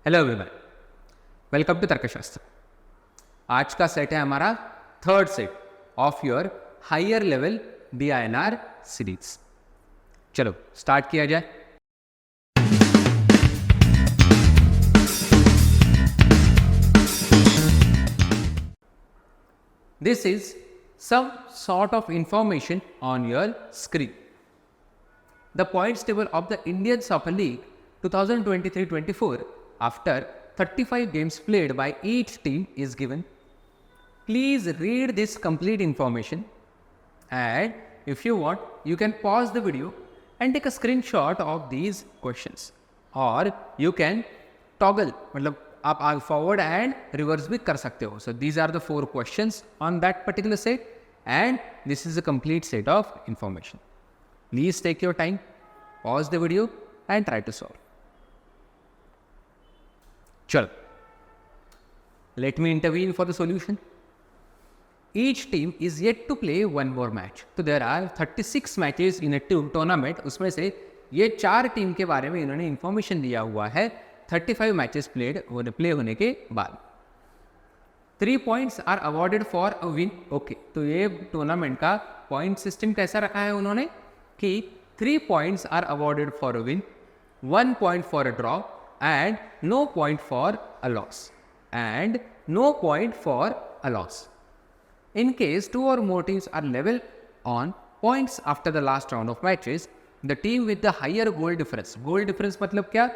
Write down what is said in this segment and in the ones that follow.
Hello everyone, welcome to तर्कशास्त्र। आज का सेट है हमारा third set of your higher level DINR series. चलो स्टार्ट किया जाए। This is some sort of information on your screen. The points table of the Indian Super League 2023-24 after 35 games played by each team is given. Please read this complete information, and if you want you can pause the video and take a screenshot of these questions, or you can toggle मतलब आप forward and reverse भी कर सकते हो. So these are the 4 questions on that particular set, and this is a complete set of information. Please take your time, pause the video and try to solve. Chalo, let me intervene for the solution. Each team is yet to play one more match. So there are 36 matches in a tournament. उसमें से ये 4 team के बारे में इन्होंने information दिया हुआ है 35 मैचेस प्ले होने के बाद. 3 points are awarded for a win. Okay, तो ये टूर्नामेंट का पॉइंट सिस्टम कैसा रखा है उन्होंने कि 3 points are awarded for a win, 1 point for a draw and no point for a loss, and no point for a loss. In case 2 or more teams are level on points after the last round of matches, the team with the higher goal difference मतलब क्या?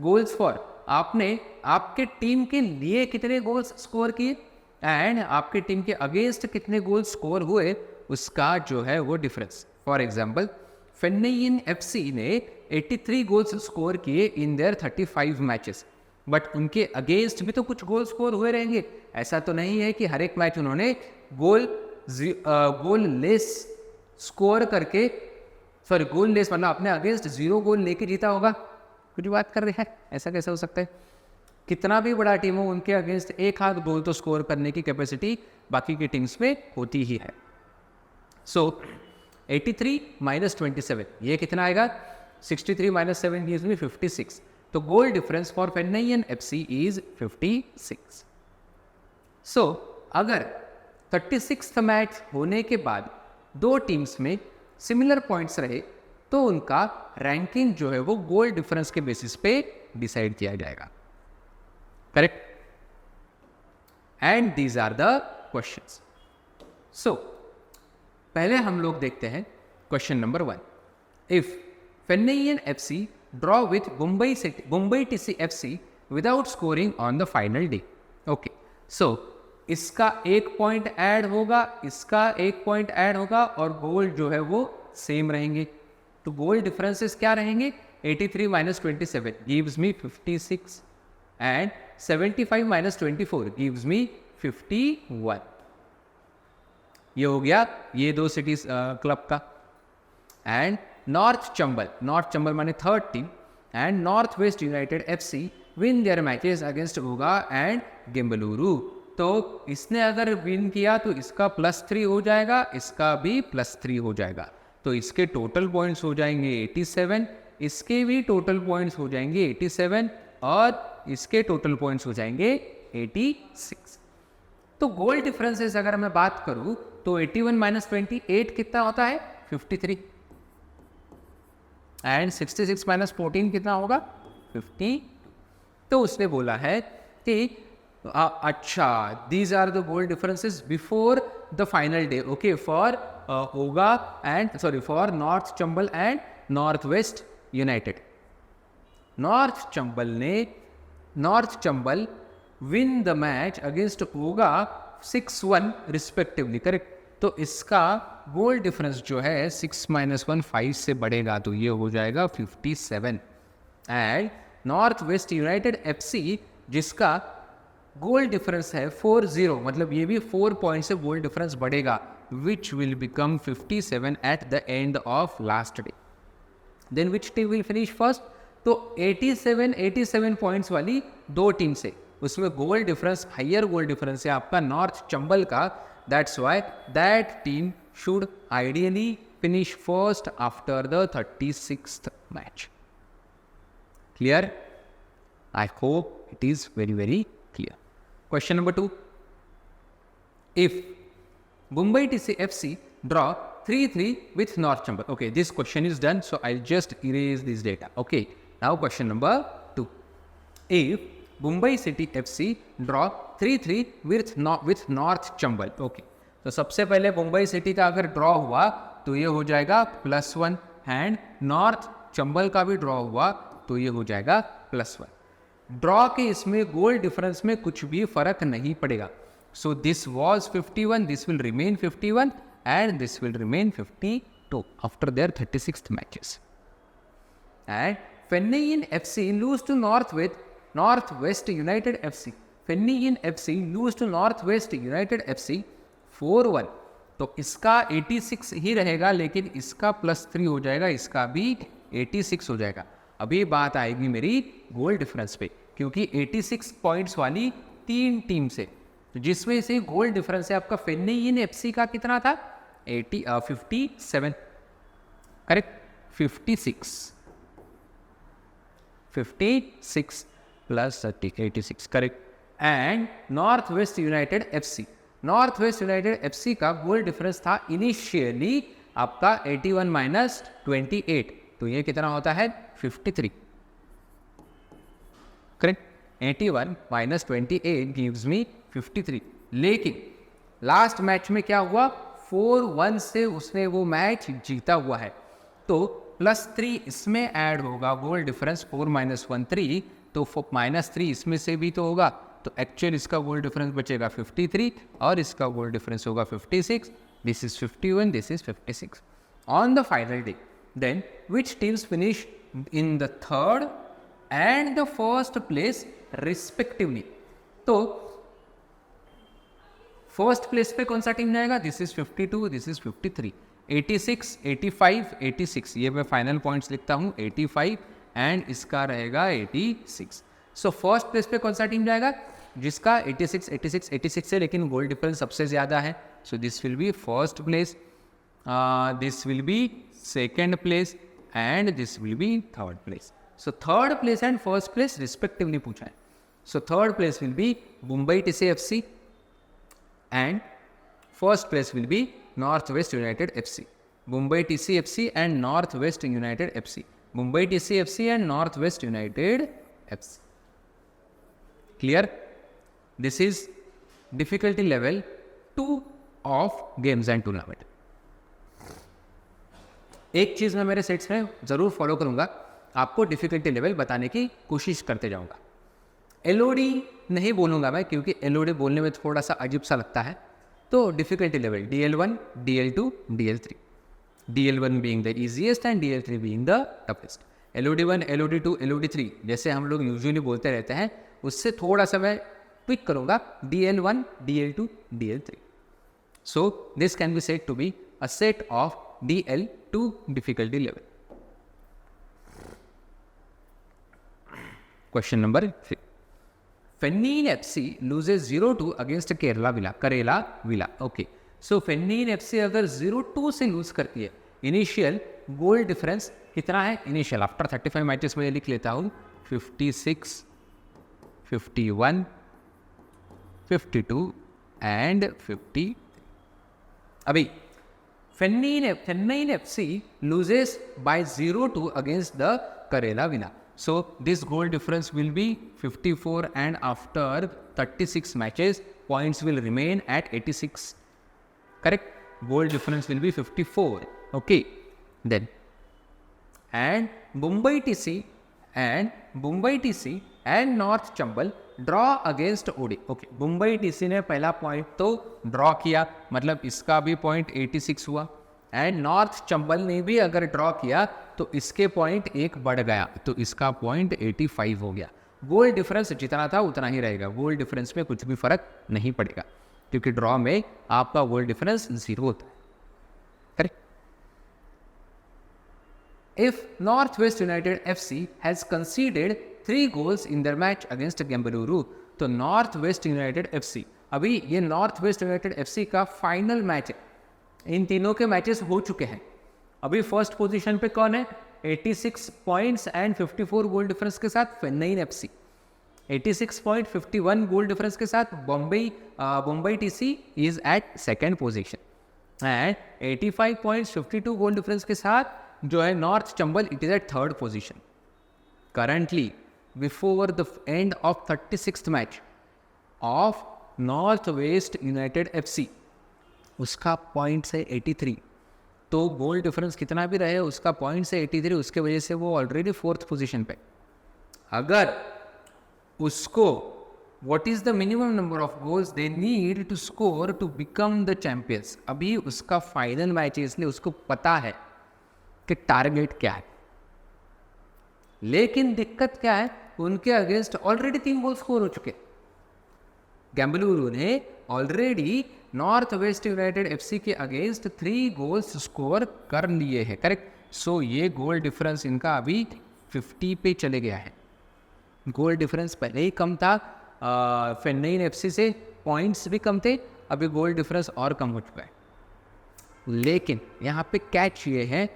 Goals for आपने आपके team के लिए कितने goals score किए and आपके team के अगेंस्ट कितने गोल्स स्कोर हुए, उसका जो है वो डिफरेंस. फॉर एग्जाम्पल, फेन्नैयन FC ने 83 गोल्स स्कोर किए इन देयर 35 मैचेस, बट उनके अगेंस्ट भी तो कुछ गोल स्कोर हुए रहेंगे. ऐसा तो नहीं है कि हर एक मैच उन्होंने गोल लेस स्कोर करके, गोल लेस मतलब अपने अगेंस्ट 0 गोल लेके जीता होगा. कुछ बात कर रहे हैं, ऐसा कैसे हो सकता है? कितना भी बड़ा टीम हो, उनके अगेंस्ट एक हाथ गोल तो स्कोर करने की कैपेसिटी बाकी की टीम्स में होती ही है. सो 83 माइनस 27 ये कितना आएगा? 63 माइनस 7 gives me 56. तो goal difference for Fennine FC is 56. So अगर 36th मैच होने के बाद 2 टीम्स में सिमिलर पॉइंट्स रहे तो उनका रैंकिंग जो है वो गोल डिफरेंस के बेसिस पे डिसाइड किया जाएगा. Correct? And these are the questions. So पहले हम लोग देखते हैं question number 1. If Fennine FC draw with Mumbai TC FC without scoring on the final day. Okay, so इसका 1 पॉइंट ऐड होगा, इसका 1 पॉइंट ऐड होगा और गोल जो है वो सेम रहेंगे. तो गोल डिफरेंसेस क्या रहेंगे? 83 minus 27 gives me 56 and 75 minus 24 gives me 51. ये हो गया ये 2 सिटीज क्लब का. एंड नॉर्थ चंबल माने third team and North West United FC win their matches against ओगा एंड गेम्बलुरु. तो इसने अगर विन किया तो इसका +3 हो जाएगा, इसका भी +3 हो जाएगा. तो इसके टोटल पॉइंट्स हो जाएंगे 87, इसके भी टोटल पॉइंट्स हो जाएंगे 87 और इसके टोटल पॉइंट्स हो जाएंगे 86. तो गोल डिफरेंसेस अगर मैं बात करूं तो 81 माइनस 28 कितना होता है? 53. एंड 66 माइनस 14 कितना होगा? 50. तो उसने बोला है कि अच्छा, these are the goal differences before the final day. Okay, for Oga and for North Chambal and North West United. North Chambal win the match against Oga 6-1 respectively. Correct? तो इसका गोल डिफरेंस जो है 6 माइनस 1 5 से बढ़ेगा तो ये हो जाएगा 57. And North West United FC जिसका गोल डिफरेंस है 4-0, मतलब ये भी 4 पॉइंट से गोल डिफरेंस बढ़ेगा, which will become 57 at the end of last day. Then which team will finish first? तो 87 पॉइंट्स वाली 2 टीम से उसमें goal difference, higher goal difference है आपका नॉर्थ चंबल का. That's why that team should ideally finish first after the 36th match. Clear? I hope it is very, very clear. Question number 2. If Mumbai FC draw 3-3 with North Chambal. Okay, this question is done, so I'll just erase this data. Okay, now question number 2. If Mumbai City FC draw 3-3 with North Chambal. Okay, तो सबसे पहले Mumbai city का अगर draw हुआ तो ये हो जाएगा +1 एंड नॉर्थ चंबल का भी ड्रॉ हुआ तो ये हो जाएगा +1. ड्रॉ के इसमें गोल डिफरेंस में कुछ भी फर्क नहीं पड़ेगा. So this was 51, this will remain 51 and this will remain 52 after their 36th matches. And Fennayin FC lose to Northwest United FC. Fennayin FC lose to Northwest United FC 4-1. तो इसका 86 ही रहेगा, लेकिन इसका +3 हो जाएगा, इसका भी 86 हो जाएगा. अभी बात आएगी मेरी गोल डिफरेंस पे, क्योंकि 86 पॉइंट्स वाली 3 टीम से, तो जिसमें से गोल डिफरेंस है आपका फेन्नेयिन एफसी का कितना था 57, correct, 56 plus 86, correct. And North West United FC का गोल डिफरेंस था इनिशियली आपका 81 माइनस 28, तो ये कितना होता है 53, करेक्ट. 81 minus 28 gives me 53. लेकिन लास्ट मैच में क्या हुआ, 4-1 से उसने वो मैच जीता हुआ है, तो +3 इसमें ऐड होगा, गोल डिफरेंस 4 - 1 3, तो -3 इसमें से भी तो होगा, तो एक्चुअल इसका गोल डिफरेंस बचेगा 53 और इसका गोल डिफरेंस होगा 56. This is 51, this is 56. On the final day then which teams finish in the third and the first place respectively. तो फर्स्ट प्लेस पे कौन सा टीम जाएगा, दिस इज 52, दिस इज 53, 86, 85, 86, ये मैं फाइनल पॉइंट्स लिखता हूँ 85 एंड इसका रहेगा 86. सो फर्स्ट प्लेस पे कौन सा टीम जाएगा, जिसका 86, 86, 86 है, लेकिन गोल डिफरेंस सबसे ज़्यादा है, so this will be first place, this will be second place and this will be third place. So third place and first place respectively पूछा है. So third place will be Mumbai TCFC and first place will be Northwest United FC. Mumbai TCFC and Northwest United FC. Mumbai TCFC and Northwest United FC. Clear? This is difficulty level 2 of games and tournament. एक चीज़ मैं मेरे sets में ज़रूर follow करूँगा, आपको difficulty level बताने की कोशिश करते जाऊँगा. LOD नहीं बोलूँगा मैं, क्योंकि LOD बोलने में थोड़ा सा अजीब सा लगता है, तो difficulty level DL1, DL2, DL3. DL1 being the easiest and DL3 being the toughest. LOD1, LOD2, LOD3 जैसे हम लोग यूजुअली बोलते रहते हैं, उससे थोड़ा सा मैं ट्विक करूँगा, DL1, DL2, DL3. So this can be said to be a set of DL2 difficulty level. Question number 3. Fennayin FC loses 0-2 against Karelia Villa. Okay. So Fennayin FC अगर 0-2 से लूज करती है, इनिशियल गोल डिफरेंस कितना है, initial after 35 matches में लिख लेता हूँ 56, 51, 52 एंड 50. अभी Fennayin FC loses by 0-2 against the Karelia Villa. So this goal difference will be 54 and after 36 matches points will remain at 86. Correct? Goal difference will be 54. Okay. Then and Mumbai TC and North Chambal draw against OD. Okay. Mumbai TC ने पहला point तो draw किया, मतलब इसका भी point 86 हुआ, and North Chambal ने भी अगर ड्रॉ किया तो इसके पॉइंट एक बढ़ गया, तो इसका पॉइंट 85 हो गया. गोल डिफरेंस जितना था उतना ही रहेगा, गोल डिफरेंस में कुछ भी फर्क नहीं पड़ेगा, क्योंकि ड्रॉ में आपका गोल डिफरेंस 0 होता है. Correct. If Northwest United FC has conceded 3 goals in their match against Bengaluru, तो नॉर्थवेस्ट यूनाइटेड FC, अभी ये नॉर्थवेस्ट यूनाइटेड FC का फाइनल मैच है, इन तीनों के मैचेस हो चुके हैं. अभी फर्स्ट पोजीशन पे कौन है, 86 पॉइंट्स एंड 54 गोल डिफरेंस के साथ फेन्नाइन FC. 86.51 गोल डिफरेंस के साथ Bombay TC is at second position and 85.52 goal difference के साथ जो है North Chambal it is at third position. Currently before the end of 36th match of North West United FC, उसका point है 83. तो गोल डिफरेंस कितना भी रहे उसका पॉइंट से 83, उसके वजह से वो ऑलरेडी फोर्थ पोजीशन पे. अगर उसको what is the minimum number of goals they need to score to become the champions, अभी उसका फाइनल मैच है इसलिए उसको पता है कि टारगेट क्या है. लेकिन दिक्कत क्या है, उनके अगेंस्ट ऑलरेडी 3 गोल स्कोर हो चुके. गैम्बलुरु ने already north West United FC के अगेंस्ट 3 गोल्स स्कोर कर लिए हैं. करेक्ट. सो ये गोल डिफरेंस इनका अभी 50 पे चले गया है. गोल डिफरेंस पहले ही कम था फेन्नईन एफसी से, पॉइंट्स भी कम थे, अभी गोल डिफरेंस और कम हो चुका है. लेकिन यहाँ पे कैच ये है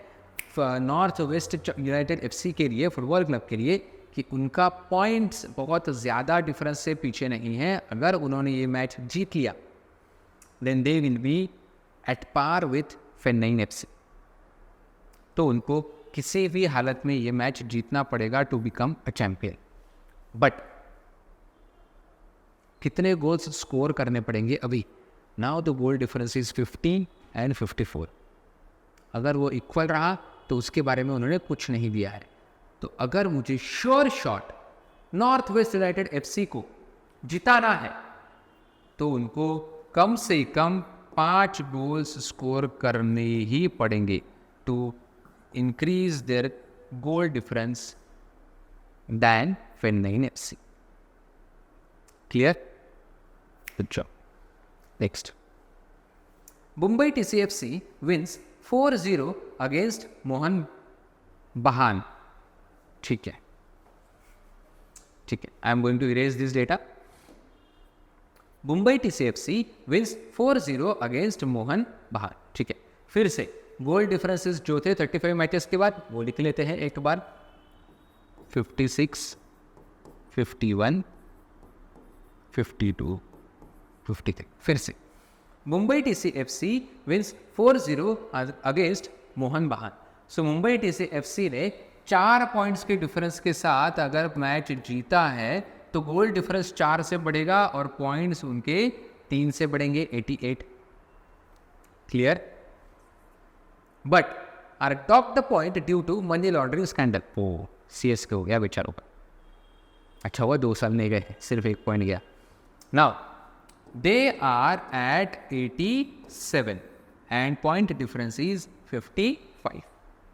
नॉर्थ वेस्ट यूनाइटेड एफसी के लिए, फुटबॉल क्लब के लिए, कि उनका पॉइंट्स बहुत ज़्यादा डिफरेंस से पीछे नहीं है. अगर उन्होंने ये मैच जीत लिया then they will be at par with Fennine FC. तो उनको किसी भी हालत में ये मैच जीतना पड़ेगा to become a champion. But कितने गोल्स स्कोर करने पड़ेंगे अभी? Now the goal difference is 15 and 54. अगर वो इक्वल रहा तो उसके बारे में उन्होंने कुछ नहीं दिया है. तो अगर मुझे sure shot north West United FC को जिताना है तो उनको कम से कम 5 गोल्स स्कोर करने ही पड़ेंगे to increase their goal difference than Fennine FC. Clear? Good job. Next, Mumbai TCFC wins 4-0 against Mohan Bahan. ठीक है, I am going to erase this data. Mumbai TCFC wins 4-0 against Mohan Bahan. ठीक है, फिर से गोल डिफरेंसेस जो थे 35 मैचेस के बाद वो लिख लेते हैं एक बार. 56, 51, 52, 53. फिर से Mumbai TCFC wins 4-0 against Mohan Bahan. So Mumbai TCFC ने 4 पॉइंट्स के डिफरेंस के साथ अगर मैच जीता है तो गोल डिफरेंस 4 से बढ़ेगा और पॉइंट्स उनके 3 से बढ़ेंगे, 88. Clear? But are top the point due to money laundering scandal. ओ CSK हो गया बेचारों का. अच्छा हुआ 2 साल नहीं गए, सिर्फ 1 पॉइंट गया. Now they are at 87 and point difference is 55.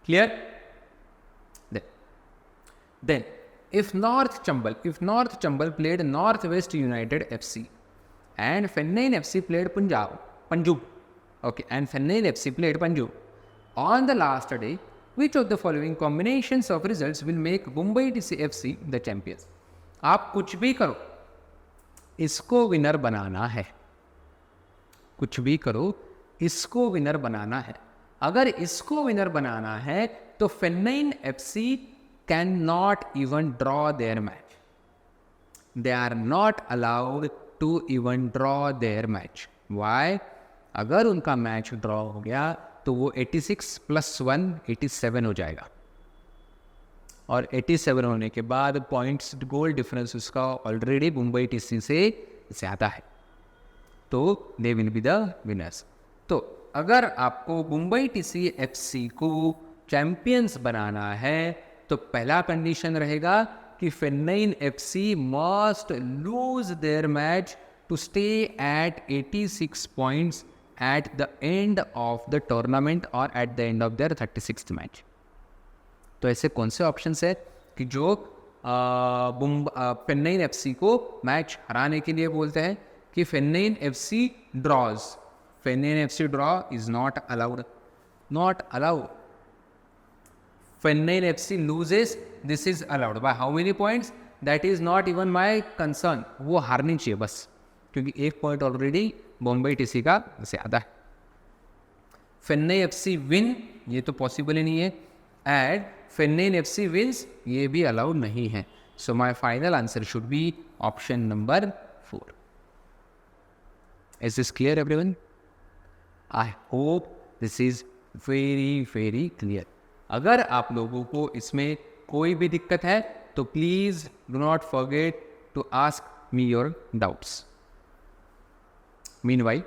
Clear? Then, if North Chambal played North West United FC and Fennine FC played Panjub, okay, and Fennine FC played Panjub, on the last day, which of the following combinations of results will make Mumbai TCFC the champions? आप कुछ भी करो, इसको winner बनाना है. कुछ भी करो, इसको विनर बनाना है. अगर इसको विनर बनाना है तो फेन्नईन FC cannot even draw their match. They are not allowed to even draw their match. Why? अगर उनका मैच ड्रॉ हो गया तो वो 86 + 1 87 हो जाएगा. और 87 होने के बाद पॉइंट्स गोल डिफरेंस उसका ऑलरेडी मुंबई TC से ज़्यादा है. तो they will be the winners. तो अगर आपको मुंबई TCFC को चैंपियंस बनाना है तो पहला कंडीशन रहेगा कि Fennine FC must lose their match to stay at 86 points at the end of the tournament और at the end of their 36th match. तो ऐसे कौन से ऑप्शंस है कि जो फेन्नईन FC को मैच हराने के लिए बोलते हैं कि Fennine FC draws. Fennine FC draw is not allowed. Fennine FC loses, this is allowed. By how many points? That is not even my concern. वो हारनी चाहिए बस, क्योंकि 1 पॉइंट ऑलरेडी मुंबई TC का ज़्यादा है. Fennine FC विन, ये तो possible ही नहीं है. एंड Fennine FC विंस, ये भी अलाउड नहीं है. So my final answer should be option number 4. Is this clear, everyone? I hope this is very clear. अगर आप लोगों को इसमें कोई भी दिक्कत है तो please do not forget to ask me your doubts. Meanwhile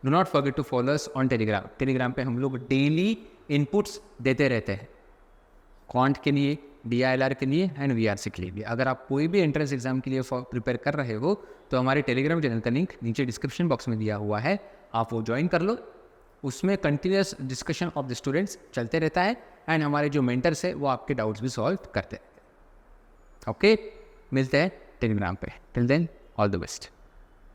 do not forget to follow us on Telegram. Telegram पे हम लोग डेली इनपुट्स देते रहते हैं, क्वांट के लिए, DILR के लिए एंड VRC के लिए भी. अगर आप कोई भी एंट्रेंस एग्जाम के लिए प्रिपेयर कर रहे हो तो हमारे टेलीग्राम चैनल का लिंक नीचे डिस्क्रिप्शन बॉक्स में दिया हुआ है, आप वो ज्वाइन कर लो. उसमें continuous discussion of the students चलते रहता है एंड हमारे जो मेंटर्स है वो आपके डाउट्स भी सॉल्व करते रहते हैं. ओके, मिलते हैं टेलीग्राम पे. Till then all the best.